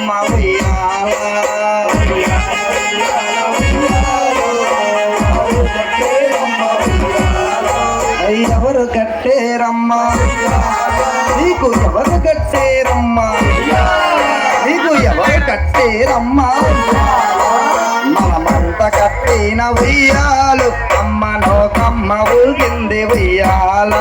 కట్టేరమ్మ ఉయ్యాల ఎవరు కట్టేరమ్మ నీకు ఎవరు కట్టేరమ్మ నీకు ఎవరు కట్టేరమ్మ మనమంత కట్టిన ఉయ్యాలు అమ్మ నోకమ్మ ఊగింది ఉయ్యాల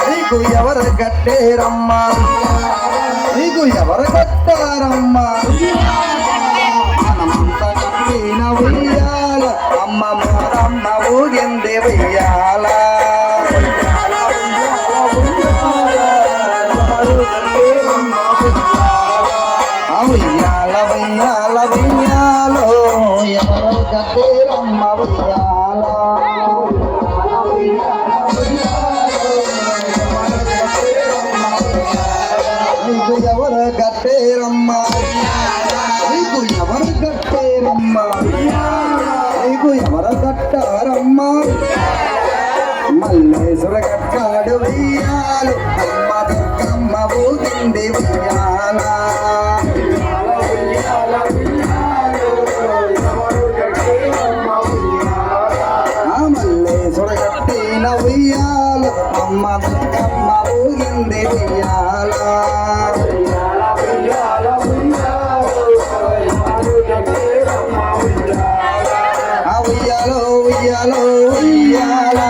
నీకు ఎవరు కట్టేరమ్మ నీకు ఎవరు కట్టారమ్మ మనమంత కట్టిన ఉయ్యాల అమ్మ మోరమ్మ ఊగింది ఉయ్యాల ఉయ్యాల ఉయ్యాల ఉయ్యాలో ఎవరు కట్టేరమ్మ ఉయ్యాల నీకు ఎవరు కట్టేరమ్మ నీకు ఎవరు కట్టేరమ్మ నీకు ఎవరు కట్టారమ్మ మల్లేశ్వర కట్టాడు ఉయ్యాలు అమ్మ దుర్గమ్మ ఊగింది ఉయ్యాల మల్లేశ్వర కట్టిన ఉయ్యాలు అమ్మ దుర్గమ్మ ఊగింది ఉయ్యాల ఉయ్యాలో ఉయ్యాలో ఉయ్యాల